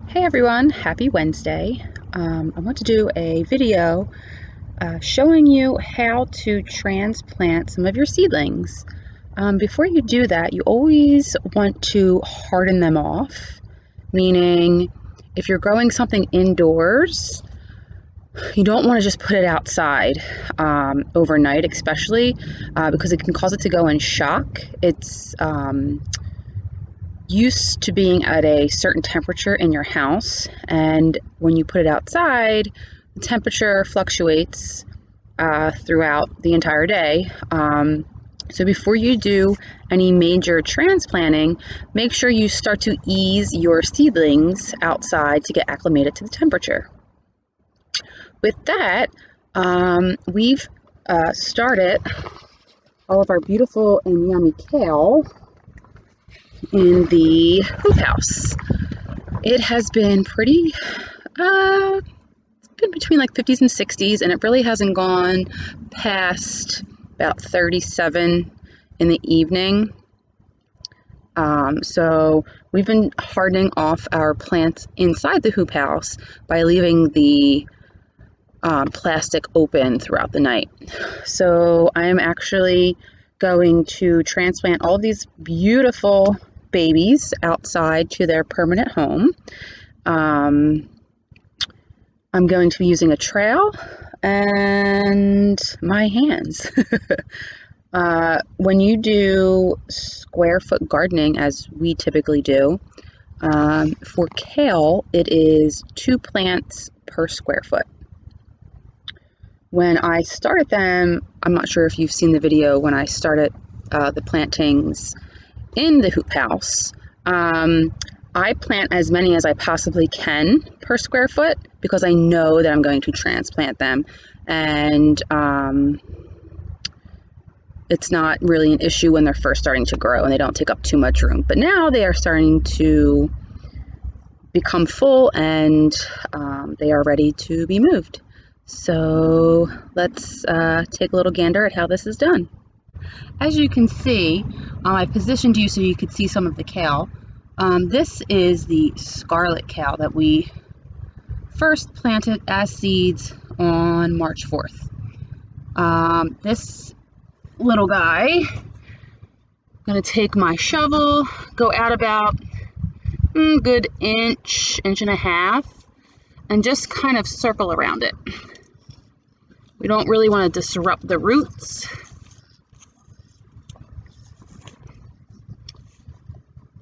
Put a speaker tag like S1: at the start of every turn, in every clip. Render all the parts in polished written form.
S1: Hey everyone, happy Wednesday. I want to do a video showing you how to transplant some of your seedlings. Before you do that, you always want to harden them off, meaning if you're growing something indoors, you don't want to just put it outside overnight, especially because it can cause it to go in shock. It's used to being at a certain temperature in your house, and when you put it outside, the temperature fluctuates throughout the entire day. So before you do any major transplanting, make sure you start to ease your seedlings outside to get acclimated to the temperature. With that, we've started all of our beautiful and yummy kale in the hoop house. It has been pretty, it's been between like 50s and 60s, and it really hasn't gone past about 37 in the evening. So we've been hardening off our plants inside the hoop house by leaving the plastic open throughout the night. So I'm actually going to transplant all of these beautiful babies outside to their permanent home. I'm going to be using a trowel and my hands. When you do square foot gardening, as we typically do, for kale, it is 2 plants per square foot. When I started them, I'm not sure if you've seen the video when I started the plantings in the hoop house. I plant as many as I possibly can per square foot because I know that I'm going to transplant them, and it's not really an issue when they're first starting to grow and they don't take up too much room. But now they are starting to become full and they are ready to be moved. So let's take a little gander at how this is done. As you can see, I positioned you so you could see some of the kale. This is the scarlet kale that we first planted as seeds on March 4th. This little guy, I'm gonna take my shovel, go out about good inch and a half, and just kind of circle around it. We don't really want to disrupt the roots.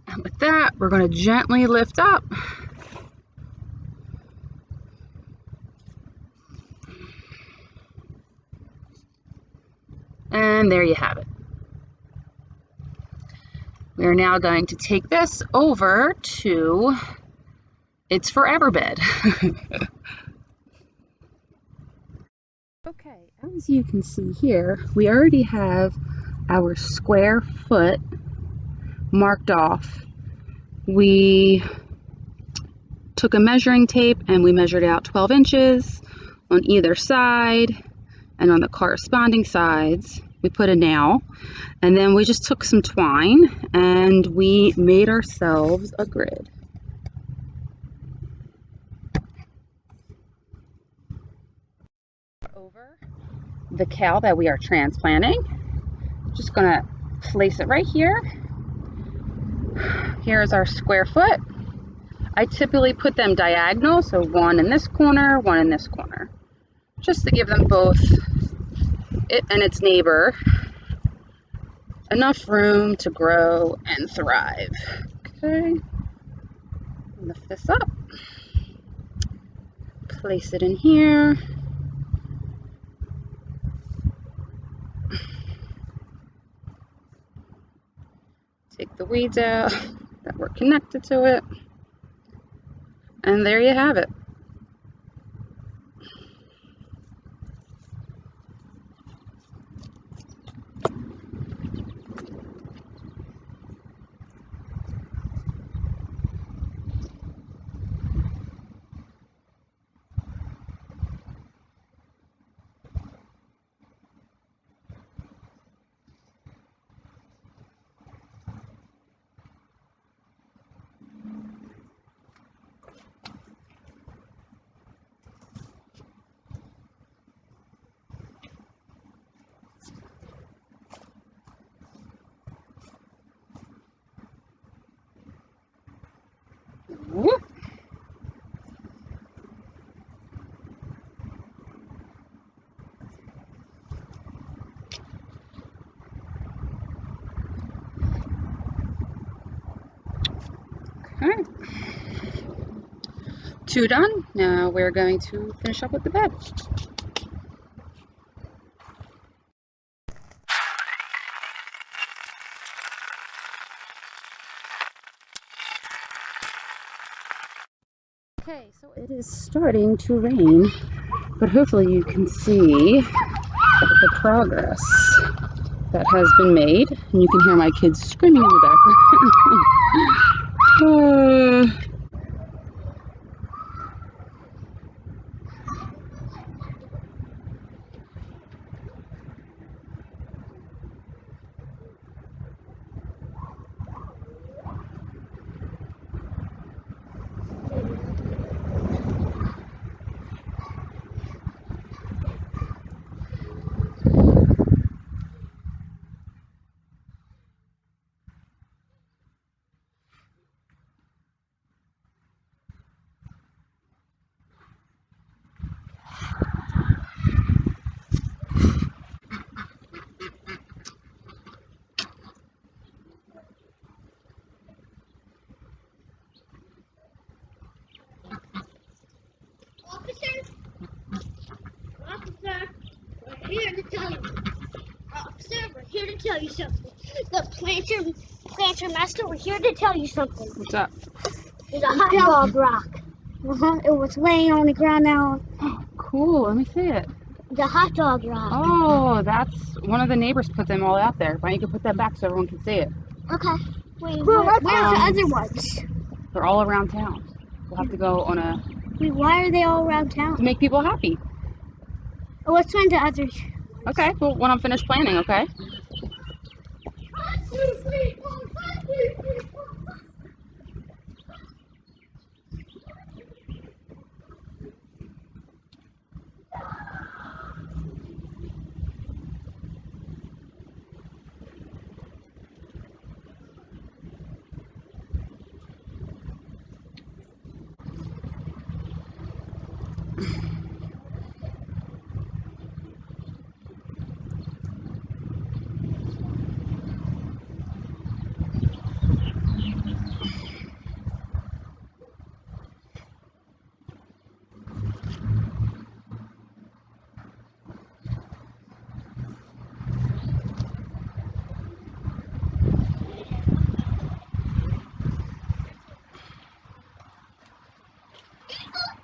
S1: And with that, we're going to gently lift up. And there you have it. We are now going to take this over to its forever bed. Okay, as you can see here, we already have our square foot marked off. We took a measuring tape and we measured out 12 inches on either side, and on the corresponding sides we put a nail, and then we just took some twine and we made ourselves a grid. Over the kale that we are transplanting, just gonna place it right here. Here's our square foot. I typically put them diagonal, so one in this corner, one in this corner, just to give them both, it and its neighbor, enough room to grow and thrive. Okay, lift this up, place it in here. Take the weeds out that were connected to it, and there you have it. Two done. Now we're going to finish up with the bed. Okay, so it is starting to rain, but hopefully you can see the progress that has been made, and you can hear my kids screaming in the background.
S2: We're here to tell you something. The planter master, we're here to tell you something.
S1: What's up?
S2: There's a hot dog rock. It was laying on the ground now.
S1: Oh, cool. Let me see it.
S2: The hot dog rock.
S1: Oh, that's one of the neighbors put them all out there. Why don't you put that back so everyone can see it?
S2: Okay. Wait, where's the other ones?
S1: They're all around town. We'll have to go on a...
S2: Wait, why are they all around town?
S1: to make people happy.
S2: Oh, let's find the others.
S1: Okay, well, when I'm finished planning, okay?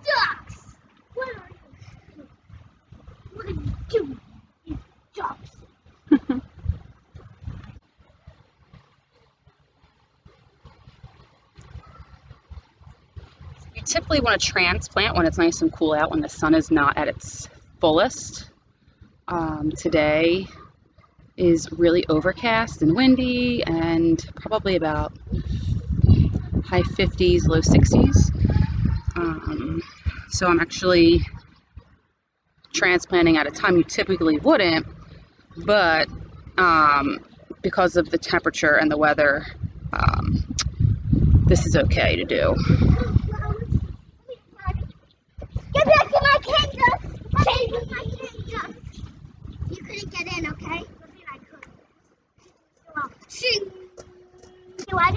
S2: Ducks! What are you doing, you ducks?
S1: You typically want to transplant when it's nice and cool out, when the sun is not at its fullest. Today is really overcast and windy, and probably about high 50s, low 60s. So I'm actually transplanting at a time you typically wouldn't, but because of the temperature and the weather, this is okay to do.
S2: Get back to my cactus! My cactus! You couldn't get in, okay? I could. Why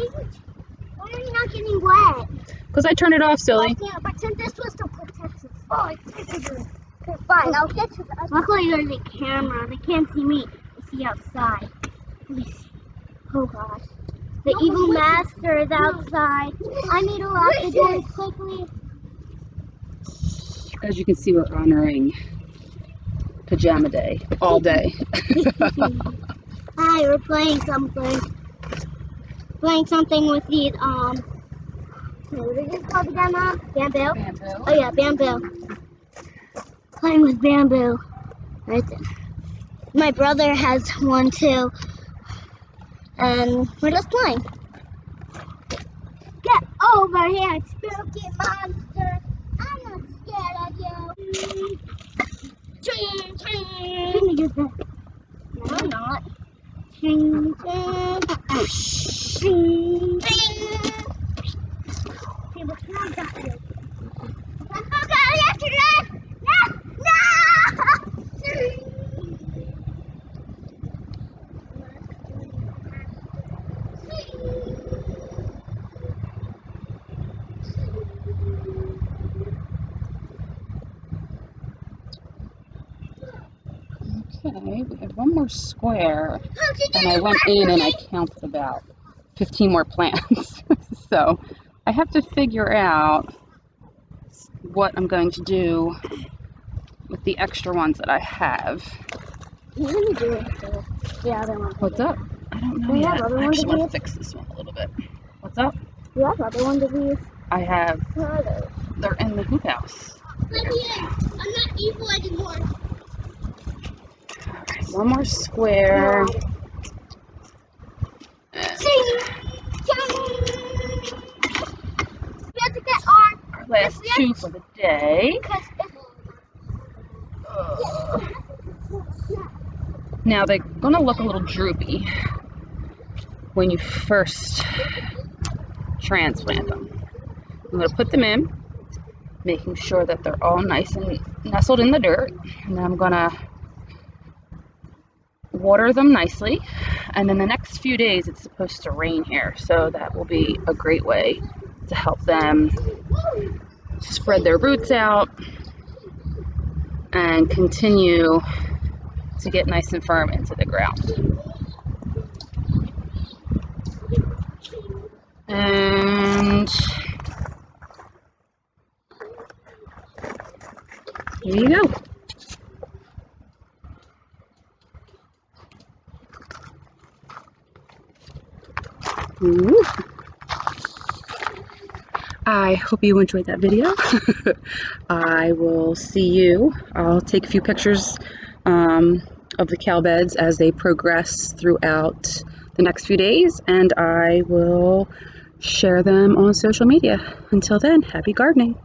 S2: are you not getting wet?
S1: Because I turned it off, silly.
S2: Yeah, but since this was to protect us. Oh, it's fine, I'll get to the other. Luckily there's a camera. They can't see me. They see outside. Please. Oh gosh. The evil master is outside. I need to lock the door quickly.
S1: As you can see, we're honoring Pajama Day all day.
S2: Hi, we're playing something. Playing something with these, what is this called again, Mom? Bamboo?
S1: Bamboo.
S2: Oh yeah, bamboo. Playing with bamboo. Right there. My brother has one too. And we're just playing. Get over here, spooky monster. I'm not scared of you. Ching, ching. No, I'm not. Ching, ching. Ching, ching. Okay, what's wrong with you? Oh God, I have to run! No! No!
S1: Okay, we have one more square, and I went in and I counted about 15 more plants. So I have to figure out what I'm going to do with the extra ones that I have.
S2: You're gonna do it for the other one.
S1: What's up? I don't know
S2: We
S1: yet.
S2: have other
S1: I
S2: ones
S1: actually
S2: of
S1: want to
S2: these?
S1: fix this one a little bit. What's up?
S2: You have other ones of these?
S1: I have,
S2: Where are they?
S1: they're in the hoop house.
S2: I'm not evil anymore.
S1: Alright, one more square.
S2: We have to get our
S1: Last two for the day. Now they're gonna look a little droopy when you first transplant them. I'm gonna put them in, making sure that they're all nice and nestled in the dirt, and then I'm gonna water them nicely. And then the next few days it's supposed to rain here, so that will be a great way to help them spread their roots out and continue to get nice and firm into the ground. And here you go. Ooh. I hope you enjoyed that video. I will see you. I'll take a few pictures of the kale beds as they progress throughout the next few days, and I will share them on social media. Until then, happy gardening.